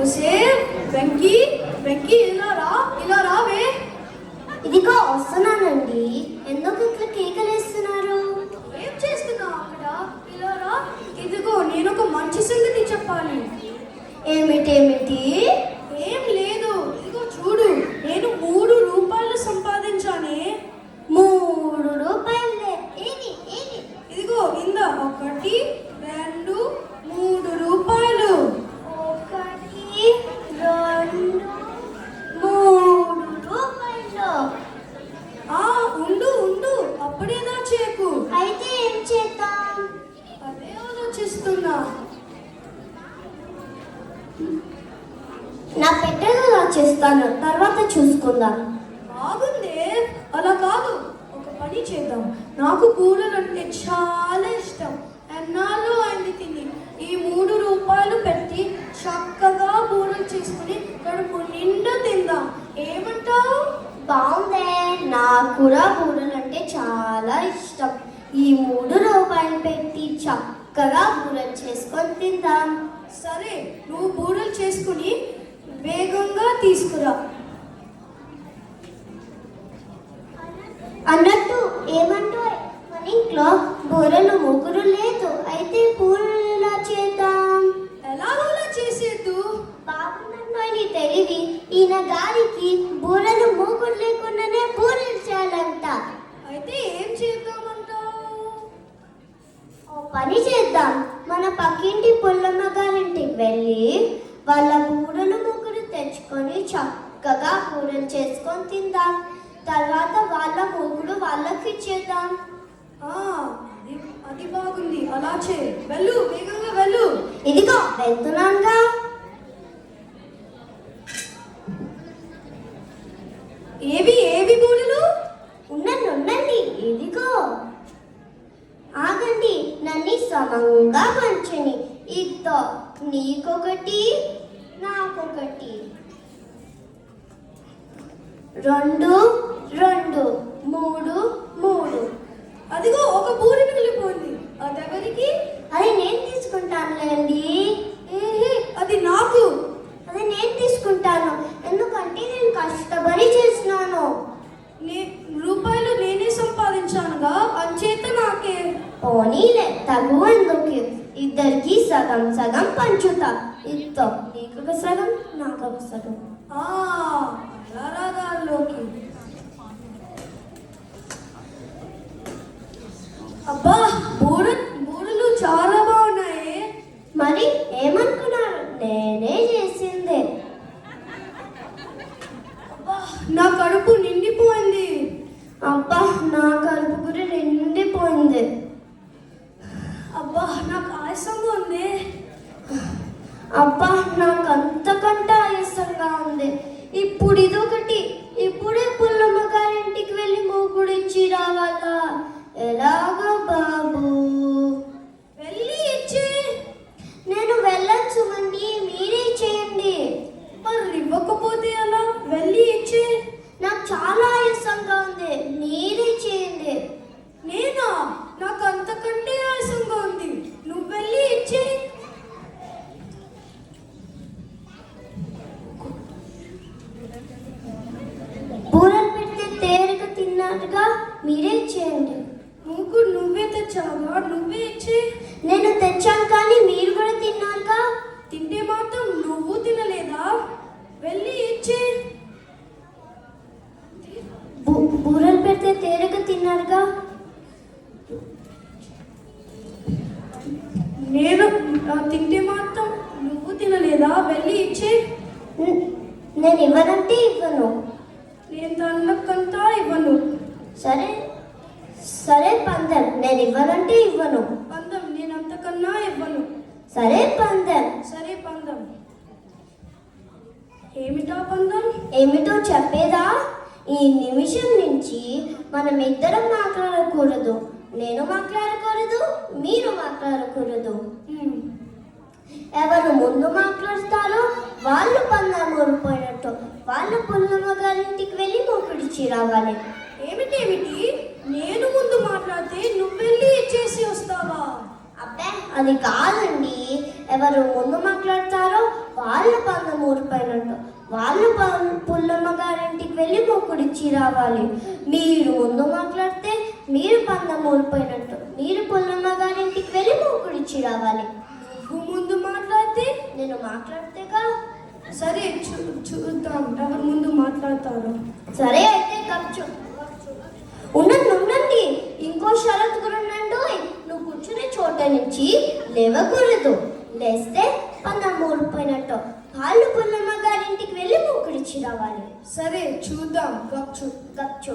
ఒసే వెంకీ వెంకీ ఇలా రావే. ఇదిగో వస్తున్నానండి. ఎందుకు ఇట్లా కేకలేస్తున్నారు? ఏం చేస్తున్నావు అక్కడ? ఇలా రా. ఇదిగో నేను ఒక మంచి సంగతి చెప్పాలి. ఏమిటేమిటి? ఏం లేదు, ఇదిగో చూడు, నేను 3 రూపాయలు సంపాదించానే. 3 రూపాయలే? ఏది ఏది? ఇదిగో ఇంద 1 2 3 రూపాయలు. 1 2 3 రూపాయలు. ఉండు అప్పుడేదా చేయకు. అయితే ఏం చేద్దాం? అదే ఆలోచిస్తున్నా. నా పెట్టెలో చేస్తాను, తర్వాత చూసుకుందాం. బాగుందే. అలా కాదు, ఒక పని చేద్దాం. నాకు కూరలు అంటే చాలా ఇష్టం. ఎన్నాళ్ళు అయింది తిని. ఈ 3 రూపాయలు పెట్టి చక్కగా బూరెలు చేసుకుని కడుపు నిండా తిందాం. ఏమంటావు? బాగుందే. నాకు కూడా బూరెలు అంటే చాలా ఇష్టం. ఈ 3 రూపాయలు పెట్టి చక్కగా బూరెలు చేసుకొని తిందాం. సరే, నువ్వు బూరెలు చేసుకుని వేగంగా తీసుకురా. అన్నట్టు ఏమంటూ మన ఇంట్లో బూరెలు ముగ్గురు లేదు. అయితే బూరెలు ఎలా చేద్దాం? ఎలాగోలా చేసేద్దు. బాగుందని తెలివి. ఈయన గారికి బూరెలు మూగుడు లేకుండానే బూరెలు చేయాలంట. అయితే ఏం చేద్దామంటావు? ఓ పని చేద్దాం. మన పక్కింటి పుల్లమ్మ గారింటికి వెళ్ళి వాళ్ళ బూరెలు ముగ్గురు తెచ్చుకొని చక్కగా బూరెలు చేసుకొని తిందాం. తర్వాత వాళ్ళ మూగుడు వాళ్ళకి ఇచ్చేద్దాం. అది బాగుంది. అలా చేయి. వెళ్ళు, వేగంగా వెళ్ళు. ఇదిగో వెళ్తున్నానుగా. ఏవి బూరెలు? ఉండండి. ఇదిగో. ఆగండి, నన్ను సమంగా పంచని. ఇద్దో నీకొకటి, నాకొకటి. 2 2 3 3. అదిగో ఒక బూరె మిగిలిపోయింది. అదెవరికి? అది నేను తీసుకుంటానులేండి. అది నాకు. అది నేను తీసుకుంటాను, ఎందుకంటే నేను కష్టపడి చేసినాను. రూపాయలు నేనే సంపాదించానుగా, అంచేత నాకే. పోనీలే, తగు ఎందుకు? ఇద్దరికి సగం సగం పంచుతా. ఇద్దో నీకొక సగం, నాకొక సగం. రాగాల్లోకి. అబ్బా, బూరెలు చాలా బాగున్నాయి. మరి ఏమనుకున్నారు? నేనే చేసిందే. అబ్బా, నా కడుపు నిండిపోయింది. అబ్బా, నా కడుపు కూడా నిండిపోయింది. అబ్బా, నాకు ఆయాసంగా ఉంది. అబ్బా, నాకు అంతకంటే ఆయాసంగా ఉంది. ఇప్పుడు ఇదొకటి. ఇప్పుడే పుల్లమ్మ గారింటికి వెళ్ళి మూగుడు ఇచ్చి రావాలా? ఎలాగో బాబు? వెళ్ళి ఇచ్చి. నేను వెళ్ళొచ్చు అండి, మీరే చేయండి. మరి ఇవ్వకపోతే అలా? వెళ్ళి ఇచ్చి. నాకు చాలా ఆయాసంగా ఉంది, మీరే చేయండి. నేనా? నాకు అంతకంటే ఆయాసంగా ఉంది. నువ్వు వెళ్ళి ఇచ్చి. బూరెలు పెడితే తేలిక తిన్నట్టుగా మీరే చేయండి. నువ్వే తెచ్చావా? నువ్వే ఇచ్చి. నేను తెచ్చాను, కానీ మీరు కూడా తిన్నారుగా. తింటే మాత్రం నువ్వు తినలేదా? వెళ్ళి ఇచ్చి. బూరెలు పెడితే తేలిక తిన్నారుగా. నేను తింటే మాత్రం నువ్వు తినలేదా? వెళ్ళి ఇచ్చి. నేను ఇవ్వనంటే ఇవ్వను. నేను దానికంతా ఇవ్వను. సరే పందెం. నేను ఇవ్వనంటే ఇవ్వను. పందెం. నేను అంతకన్నా ఇవ్వను. సరే పందెం. సరే పందెం. ఏమిటా పందెం? ఏమిటో చెప్పేదా? ఈ నిమిషం నుంచి మనం ఇద్దరం మాట్లాడకూడదు. నేను మాట్లాడకూడదు, మీరు మాట్లాడకూడదు. ఎవరు ముందు మాట్లాడతారో వాళ్ళు పందెం ఓడిపోయినట్టు. వాళ్ళు పుల్లమ్మ గారింటికి వెళ్ళి మూకుడిచ్చి రావాలి. ఏమిటి? నేను ముందు మాట్లాడితే నువ్వు వెళ్ళి ఇచ్చేసి వస్తావా? అబ్బే, అది కాదండి. ఎవరు ముందు మాట్లాడతారో వాళ్ళు పందెం ఊడిపోయినట్టు. వాళ్ళు పుల్లమ్మ గారింటికి వెళ్ళి మొక్కుడిచ్చి రావాలి. మీరు ముందు మాట్లాడితే మీరు పందెం ఊడిపోయినట్టు. మీరు పుల్లమ్మ గారింటికి వెళ్ళి మొక్కుడిచ్చి రావాలి. నువ్వు ముందు మాట్లాడితే నేను మాట్లాడితేగా. సరే చూద్దాం ఎవరు ముందు మాట్లాడతారు. సరే అయితే కప్చు. ఉండండి, ఇంకో షరతు కూడా ఉండండి. నువ్వు కూర్చునే చోట నుంచి లేవకూడదు. లేస్తే పందెం ఊడిపోయినట్టు. వాళ్ళు పుల్లమ్మ గారింటికి వెళ్ళి మొక్కుడిచ్చి రావాలి. సరే చూద్దాం. గప్చు గప్చు.